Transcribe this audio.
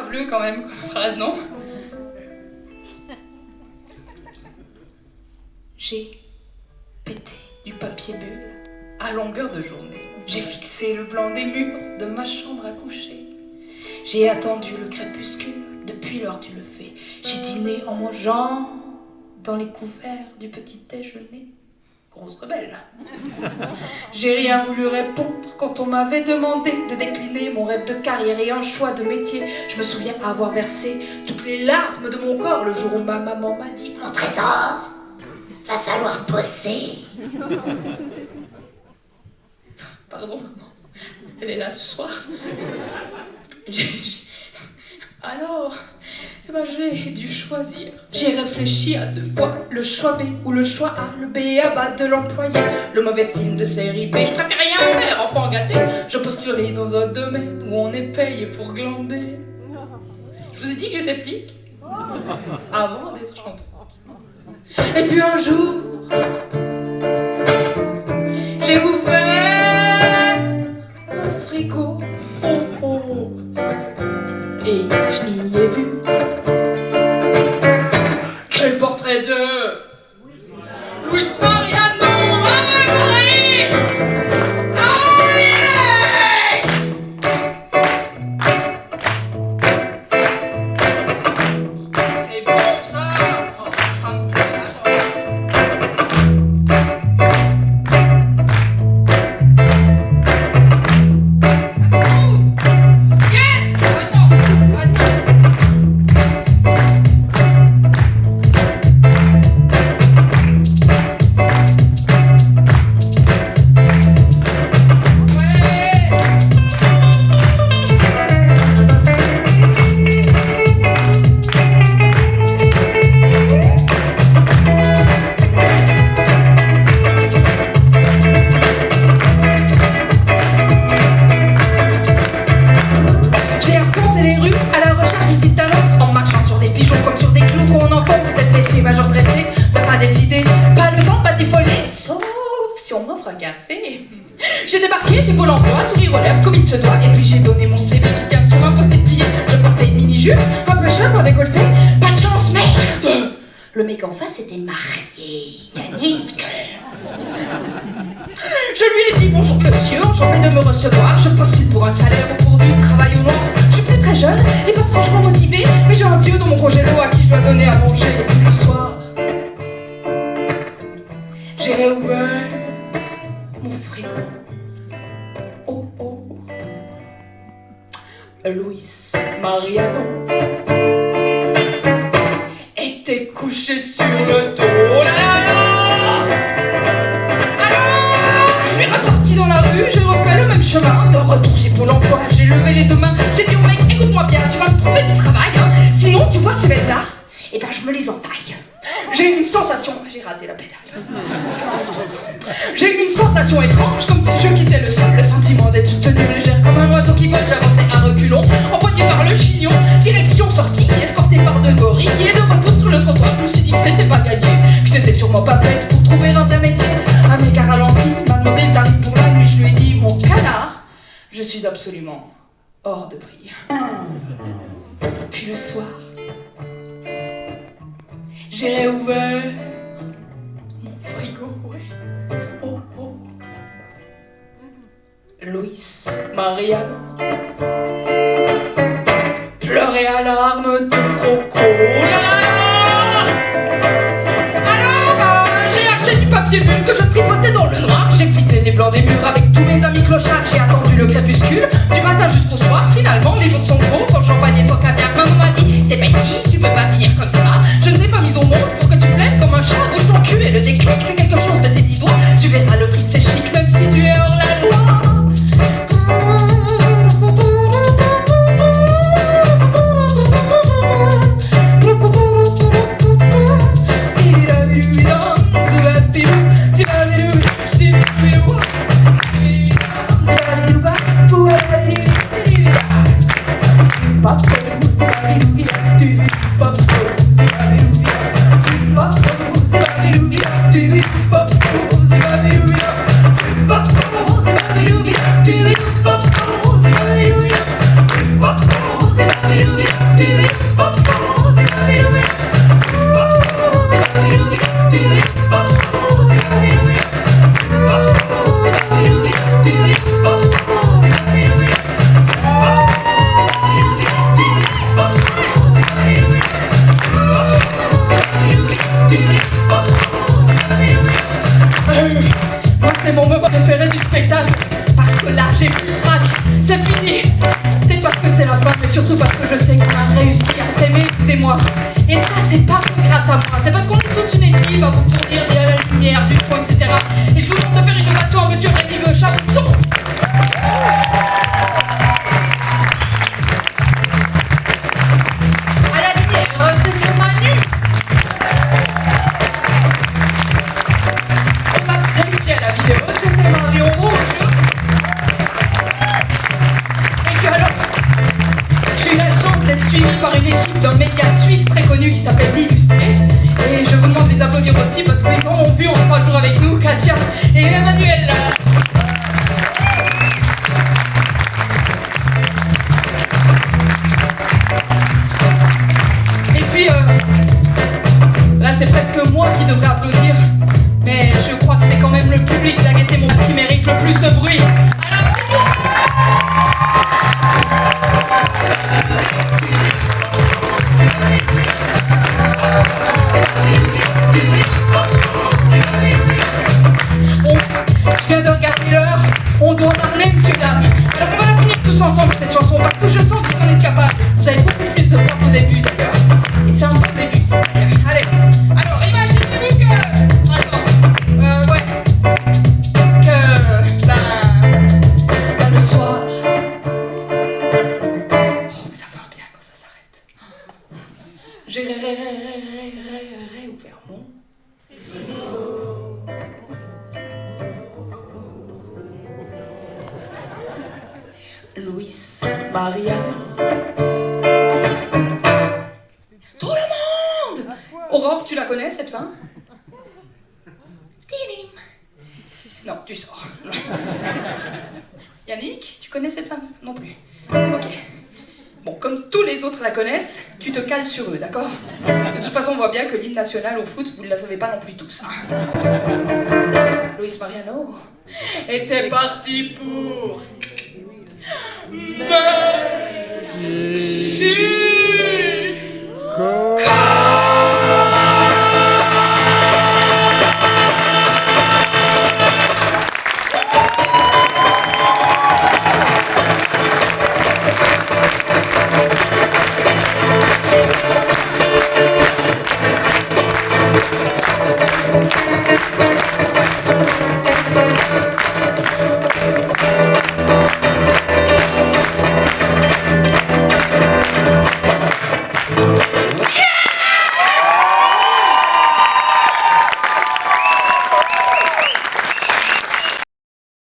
bleu quand même comme phrase, non? J'ai pété du papier bulle à longueur de journée. J'ai fixé le blanc des murs de ma chambre à coucher. J'ai attendu le crépuscule depuis l'heure du lever. J'ai dîné en mangeant dans les couverts du petit déjeuner. Grosse rebelle. J'ai rien voulu répondre quand on m'avait demandé de décliner mon rêve de carrière et un choix de métier. Je me souviens avoir versé toutes les larmes de mon corps le jour où ma maman m'a dit « Mon trésor, va falloir bosser. » Pardon, maman, elle est là ce soir. Alors, j'ai dû choisir. J'ai réfléchi à 2 fois, le choix B ou le choix A, le B à bas de l'employé, le mauvais film de série B. Je préfère rien faire, enfant gâté. Je postulerai dans un domaine où on est payé pour glander. Je vous ai dit que j'étais flic avant d'être chanteuse. Et puis un jour, j'ai ouvert mon frigo. Et je n'y ai vu que le portrait de Luis Mariano. C'est bon ça, oh, ça me plaît. J'ai débarqué, j'ai Pôle emploi, sourire aux lèvres comme il se doit. Et puis j'ai donné mon CV qui tient sur un post-it plié. Je portais une mini-jupe, un peu chum, un décolleté. Pas de chance, merde! Le mec en face était marié, Yannick. Je lui ai dit bonjour monsieur, enchanté de me recevoir. Je postule pour un salaire ou pour du travail au noir. Je suis plus très jeune et pas franchement motivé, mais j'ai un vieux dans mon congélo à qui je dois donner à manger. Et puis le soir, j'ai réouvert mon frigo. Oh oh, Luis Mariano était couché sur le dos. Oh là là là. Alors, je suis ressortie dans la rue, j'ai refait le même chemin. De retour chez Pôle emploi, j'ai levé les 2 mains. J'ai dit au mec, écoute-moi bien, tu vas me trouver du travail, hein. Sinon, tu vois ces bêtes-là, et ben je me les entaille. J'ai eu une sensation, j'ai raté la pédale. Ça m'arrive tout le temps. J'ai eu une sensation étrange, comme si je quittais le sol. Le sentiment d'être soutenue légère comme un oiseau qui vole. J'avançais à reculons, empoigné par le chignon. Direction sortie, escortée par 2 gorilles. Et de retour sur le trottoir, je me suis dit que c'était pas gagné. Que je n'étais sûrement pas faite pour trouver un vrai métier. Un mec a ralenti, m'a demandé le tarif pour la nuit. Je lui ai dit, mon canard, je suis absolument hors de prix. Puis le soir, j'ai réouvert mon frigo, ouais. Oh oh, Luis Mariano pleurait à larmes de croco. Alors, j'ai acheté du papier bulle que je tripotais dans le noir. J'ai filé les blancs des murs avec tous mes amis clochards. J'ai attendu le crépuscule du matin jusqu'au soir. Finalement, les jours sont gros, sans champagne et sans caviar. Maman m'a dit, c'est pas fini, tu peux pas finir comme ça. Je ne t'ai pas mise au monde pour que tu flettes comme un chat. Bouge ton cul et le déclic, fais quelque chose de tes 10 doigts. Tu verras, le fric c'est chic, même si tu es hors la loi. Bye. Moi c'est mon moment préféré du spectacle, parce que là j'ai plus le trac, c'est fini. Peut-être parce que c'est la fin, mais surtout parce que je sais qu'on a réussi à s'aimer, vous et moi. Et ça c'est pas que grâce à moi, c'est parce qu'on est toute une équipe à vous fournir de la lumière, du son, etc. Et je vous demande de faire une ovation à monsieur Rémi Le Chabousson. À la lumière, c'est magnifique. La vidéo, c'était Marion Rouge. Et que alors, j'ai eu la chance d'être suivie par une équipe d'un média suisse très connu qui s'appelle L'Illustré. Et je vous demande de les applaudir aussi parce qu'ils en ont vu en 3 jours avec nous, Katia et Emmanuel. Et puis, là c'est presque moi qui devrais applaudir. Mais je crois que c'est quand même le public de la Gaîté Montmartre qui mérite le plus de bruit. Alors c'est moi. Je viens de regarder l'heure, on doit parler, monsieur dame. Alors on va la finir tous ensemble cette chanson parce que je sens que vous en êtes capables. Vous avez beaucoup plus de voix qu'au début d'ailleurs. Et c'est un bon début ça. Allez, alors imaginez-vous que... le soir. Oh, mais ça fait un bien quand ça s'arrête. J'ai réouvert mon. Luis Mariano. Tout le monde! Aurore, tu la connais cette fin? Tidim. Non, tu sors. Yannick, tu connais cette femme? Non plus. Ok. Bon, comme tous les autres la connaissent, tu te cales sur eux, d'accord? De toute façon, on voit bien que l'hymne national au foot, vous ne la savez pas non plus tous. Hein. Luis Mariano était parti pour... Merci.